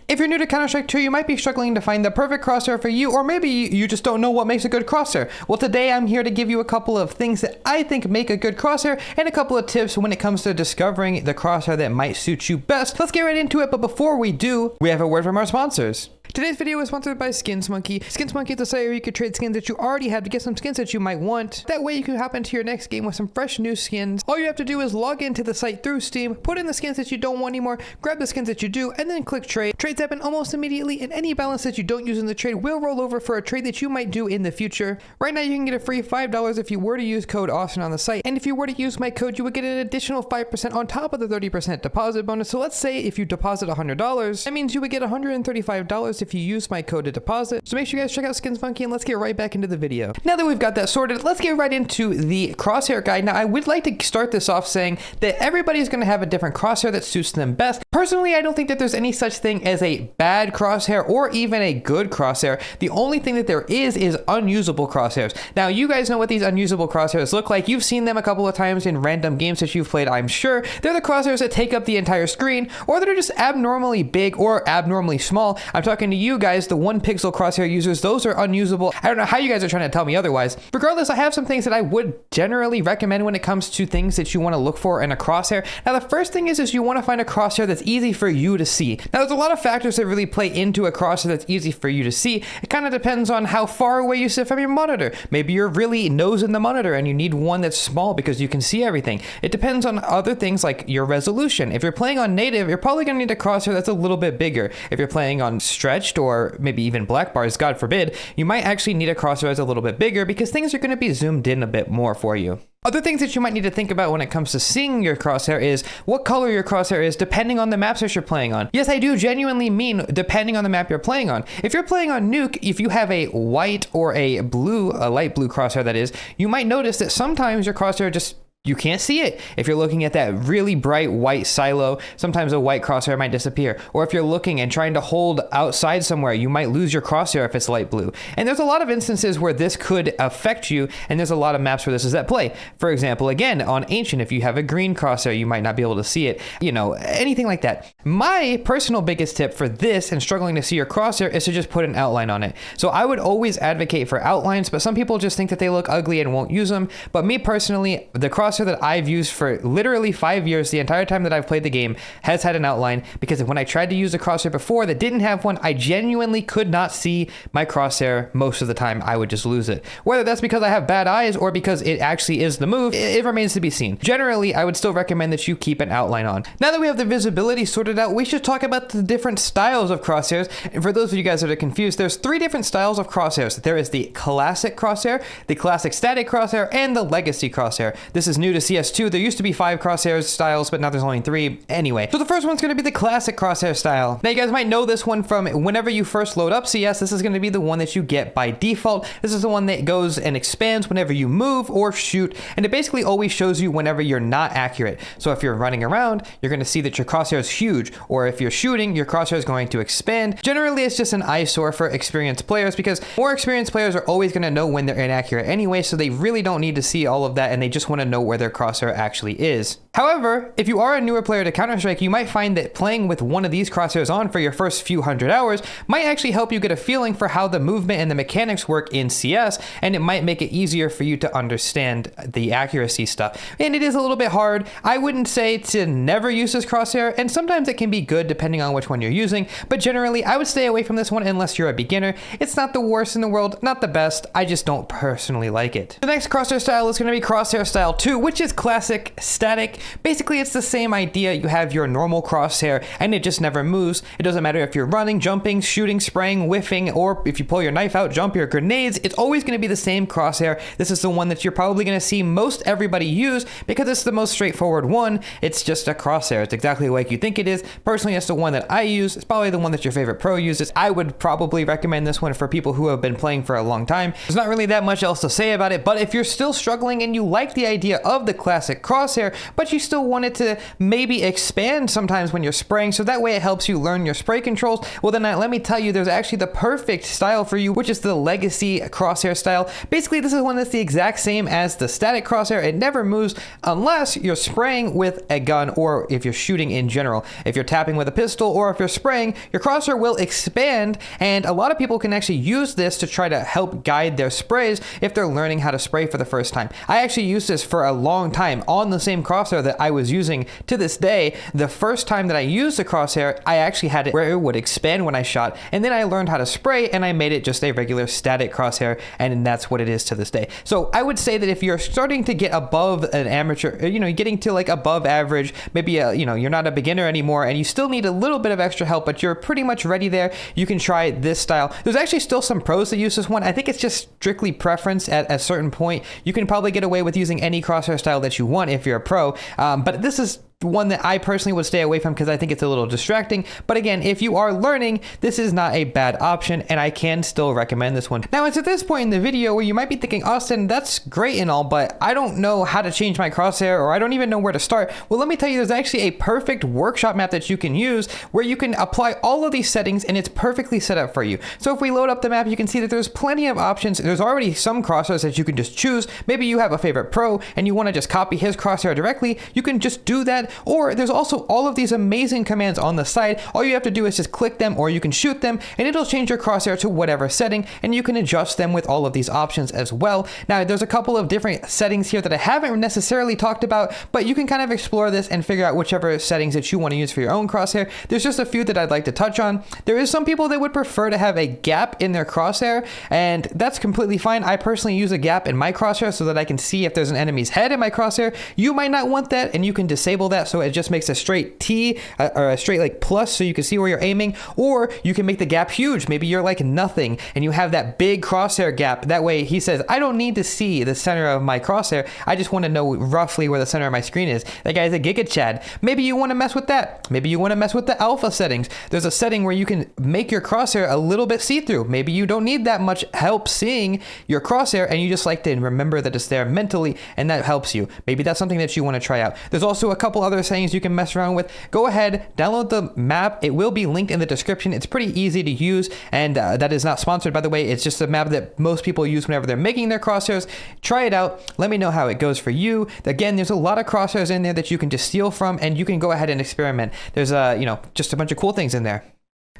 If you're new to Counter-Strike 2, you might be struggling to find the perfect crosshair for you, or maybe you just don't know what makes a good crosshair. Well, today I'm here to give you a couple of things that I think make a good crosshair and a couple of tips when it comes to discovering the crosshair that might suit you best. Let's get right into it, but before we do, we have a word from our sponsors. Today's video is sponsored by SkinsMonkey. SkinsMonkey is a site where you could trade skins that you already have to get some skins that you might want. That way you can hop into your next game with some fresh new skins. All you have to do is log into the site through Steam, put in the skins that you don't want anymore, grab the skins that you do, and then click trade. Trades happen almost immediately, and any balance that you don't use in the trade will roll over for a trade that you might do in the future. Right now you can get a free $5 if you were to use code Austin on the site, and if you were to use my code, you would get an additional 5% on top of the 30% deposit bonus. So let's say if you deposit $100, that means you would get $135 if you use my code to deposit. So make sure you guys check out SkinsMonkey, and let's get right back into the video. Now that we've got that sorted, let's get right into the crosshair guide. Now I would like to start this off saying that everybody's going to have a different crosshair that suits them best. Personally, I don't think that there's any such thing as a bad crosshair or even a good crosshair. The only thing that there is unusable crosshairs. Now you guys know what these unusable crosshairs look like. You've seen them a couple of times in random games that you've played, I'm sure. They're the crosshairs that take up the entire screen, or that are just abnormally big or abnormally small. I'm talking to you guys, the 1 pixel crosshair users. Those are unusable. I don't know how you guys are trying to tell me otherwise. Regardless, I have some things that I would generally recommend when it comes to things that you want to look for in a crosshair. Now the first thing is you want to find a crosshair that's easy for you to see. Now there's a lot of factors that really play into a crosshair that's easy for you to see. It kind of depends on how far away you sit from your monitor. Maybe you're really nose in the monitor and you need one that's small because you can see everything. It depends on other things like your resolution. If you're playing on native, you're probably going to need a crosshair that's a little bit bigger. If you're playing on stretched or maybe even black bars, God forbid, you might actually need a crosshair that's a little bit bigger because things are going to be zoomed in a bit more for you. Other things that you might need to think about when it comes to seeing your crosshair is what color your crosshair is depending on the maps that you're playing on. Yes, I do genuinely mean depending on the map you're playing on. If you're playing on Nuke, if you have a white or a blue, a light blue crosshair that is, you might notice that sometimes your crosshair just you can't see it. If you're looking at that really bright white silo, sometimes a white crosshair might disappear. Or if you're looking and trying to hold outside somewhere, you might lose your crosshair if it's light blue. And there's a lot of instances where this could affect you, and there's a lot of maps where this is at play. For example, again, on Ancient, if you have a green crosshair, you might not be able to see it. You know, anything like that. My personal biggest tip for this and struggling to see your crosshair is to just put an outline on it. So I would always advocate for outlines, but some people just think that they look ugly and won't use them. But me personally, the crosshair that I've used for literally 5 years, the entire time that I've played the game, has had an outline, because when I tried to use a crosshair before that didn't have one, I genuinely could not see my crosshair most of the time. I would just lose it. Whether that's because I have bad eyes or because it actually is the move, it remains to be seen. Generally, I would still recommend that you keep an outline on. Now that we have the visibility sorted out, we should talk about the different styles of crosshairs. And for those of you guys that are confused, there's 3 different styles of crosshairs. There is the classic crosshair, the classic static crosshair, and the legacy crosshair. This is new to CS2. There used to be 5 crosshair styles, but now there's only 3. Anyway, so the first one's going to be the classic crosshair style. Now you guys might know this one from whenever you first load up CS. This is going to be the one that you get by default. This is the one that goes and expands whenever you move or shoot, and it basically always shows you whenever you're not accurate. So if you're running around, you're going to see that your crosshair is huge, or if you're shooting, your crosshair is going to expand. Generally, it's just an eyesore for experienced players, because more experienced players are always going to know when they're inaccurate anyway, so they really don't need to see all of that, and they just want to know where their crosshair actually is. However, if you are a newer player to Counter-Strike, you might find that playing with one of these crosshairs on for your first few hundred hours might actually help you get a feeling for how the movement and the mechanics work in CS, and it might make it easier for you to understand the accuracy stuff. And it is a little bit hard. I wouldn't say to never use this crosshair, and sometimes it can be good depending on which one you're using, but generally I would stay away from this one unless you're a beginner. It's not the worst in the world, not the best, I just don't personally like it. The next crosshair style is going to be Crosshair Style 2, which is classic static. Basically, it's the same idea. You have your normal crosshair and it just never moves. It doesn't matter if you're running, jumping, shooting, spraying, whiffing, or if you pull your knife out, jump your grenades, it's always going to be the same crosshair. This is the one that you're probably going to see most everybody use because it's the most straightforward one. It's just a crosshair. It's exactly like you think it is. Personally, it's the one that I use. It's probably the one that your favorite pro uses. I would probably recommend this one for people who have been playing for a long time. There's not really that much else to say about it, but if you're still struggling and you like the idea of the classic crosshair, but you still want it to maybe expand sometimes when you're spraying, so that way it helps you learn your spray controls, well then let me tell you, there's actually the perfect style for you, which is the Legacy Crosshair style. Basically, this is one that's the exact same as the static crosshair. It never moves unless you're spraying with a gun or if you're shooting in general. If you're tapping with a pistol or if you're spraying, your crosshair will expand, and a lot of people can actually use this to try to help guide their sprays if they're learning how to spray for the first time. I actually used this for a long time on the same crosshair that I was using to this day. The first time that I used the crosshair, I actually had it where it would expand when I shot, and then I learned how to spray and I made it just a regular static crosshair, and that's what it is to this day. So I would say that if you're starting to get above an amateur, you know, getting to like above average, maybe you know, you're not a beginner anymore and you still need a little bit of extra help, but you're pretty much ready there, you can try this style. There's actually still some pros that use this one. I think it's just strictly preference. At a certain point, you can probably get away with using any crosshair style that you want if you're a pro, but this is one that I personally would stay away from because I think it's a little distracting. But again, if you are learning, this is not a bad option, and I can still recommend this one. Now, it's at this point in the video where you might be thinking, Austin, that's great and all, but I don't know how to change my crosshair, or I don't even know where to start. Well, let me tell you, there's actually a perfect workshop map that you can use where you can apply all of these settings and it's perfectly set up for you. So if we load up the map, you can see that there's plenty of options. There's already some crosshairs that you can just choose. Maybe you have a favorite pro and you want to just copy his crosshair directly. You can just do that. Or there's also all of these amazing commands on the side. All you have to do is just click them, or you can shoot them, and it'll change your crosshair to whatever setting, and you can adjust them with all of these options as well. Now, there's a couple of different settings here that I haven't necessarily talked about, but you can kind of explore this and figure out whichever settings that you want to use for your own crosshair. There's just a few that I'd like to touch on. There is some people that would prefer to have a gap in their crosshair, and that's completely fine. I personally use a gap in my crosshair so that I can see if there's an enemy's head in my crosshair. You might not want that, and you can disable that so it just makes a straight T or a straight like plus so you can see where you're aiming, or you can make the gap huge. Maybe you're like nothing and you have that big crosshair gap. That way he says, I don't need to see the center of my crosshair. I just want to know roughly where the center of my screen is. That guy's a Giga Chad. Maybe you want to mess with that. Maybe you want to mess with the alpha settings. There's a setting where you can make your crosshair a little bit see-through. Maybe you don't need that much help seeing your crosshair and you just like to remember that it's there mentally, and that helps you. Maybe that's something that you want to try out. There's also a couple other settings you can mess around with. Go ahead, download the map. It will be linked in the description. It's pretty easy to use, and that is not sponsored, by the way. It's just a map that most people use whenever they're making their crosshairs. Try it out. Let me know how it goes for you. Again, there's a lot of crosshairs in there that you can just steal from, and you can go ahead and experiment. There's you know, just a bunch of cool things in there.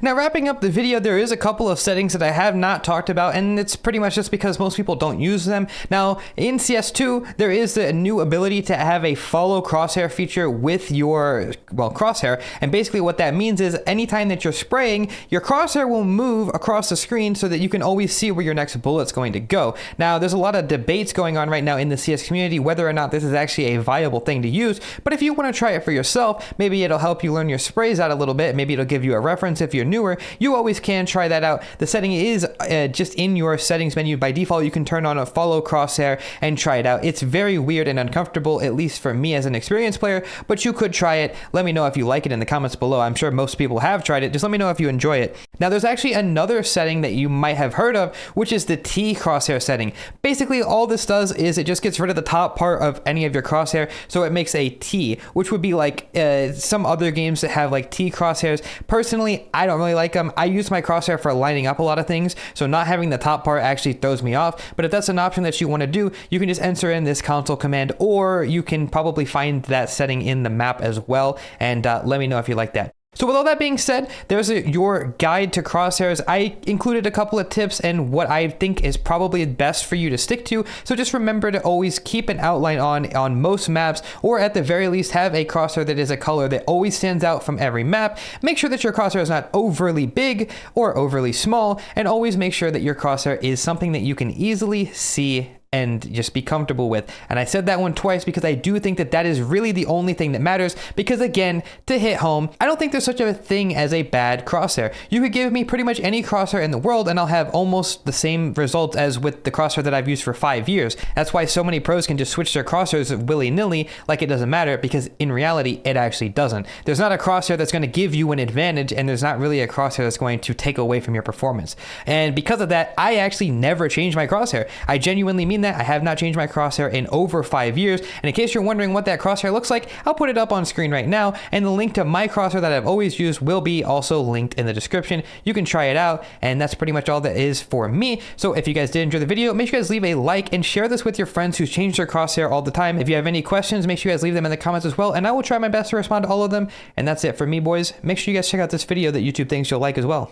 Now, wrapping up the video, there is a couple of settings that I have not talked about, and it's pretty much just because most people don't use them. Now, in CS2, there is a new ability to have a follow crosshair feature with your, well, crosshair, and basically what that means is anytime that you're spraying, your crosshair will move across the screen so that you can always see where your next bullet's going to go. Now, there's a lot of debates going on right now in the CS community whether or not this is actually a viable thing to use, but if you want to try it for yourself, maybe it'll help you learn your sprays out a little bit, maybe it'll give you a reference if you're newer, you always can try that out. The setting is just in your settings menu. By default, you can turn on a follow crosshair and try it out. It's very weird and uncomfortable, at least for me as an experienced player, but you could try it. Let me know if you like it in the comments below. I'm sure most people have tried it. Just let me know if you enjoy it. Now, there's actually another setting that you might have heard of, which is the T crosshair setting. Basically, all this does is it just gets rid of the top part of any of your crosshair, so it makes a T, which would be like some other games that have like T crosshairs. Personally, I don't really like them. I use my crosshair for lining up a lot of things, so not having the top part actually throws me off. But if that's an option that you want to do, you can just enter in this console command, or you can probably find that setting in the map as well, and let me know if you like that. So with all that being said, there's your guide to crosshairs. I included a couple of tips and what I think is probably best for you to stick to. So just remember to always keep an outline on most maps, or at the very least have a crosshair that is a color that always stands out from every map. Make sure that your crosshair is not overly big or overly small, and always make sure that your crosshair is something that you can easily see and just be comfortable with. And I said that one twice because I do think that that is really the only thing that matters, because again, to hit home, I don't think there's such a thing as a bad crosshair. You could give me pretty much any crosshair in the world and I'll have almost the same results as with the crosshair that I've used for 5 years. That's why so many pros can just switch their crosshairs willy-nilly like it doesn't matter, because in reality, it actually doesn't. There's not a crosshair that's going to give you an advantage, and there's not really a crosshair that's going to take away from your performance. And because of that, I actually never change my crosshair. I genuinely mean mean that. I have not changed my crosshair in over 5 years. And in case you're wondering what that crosshair looks like, I'll put it up on screen right now. And the link to my crosshair that I've always used will be also linked in the description. You can try it out. And that's pretty much all that is for me. So if you guys did enjoy the video, make sure you guys leave a like and share this with your friends who change their crosshair all the time. If you have any questions, make sure you guys leave them in the comments as well. And I will try my best to respond to all of them. And that's it for me, boys. Make sure you guys check out this video that YouTube thinks you'll like as well.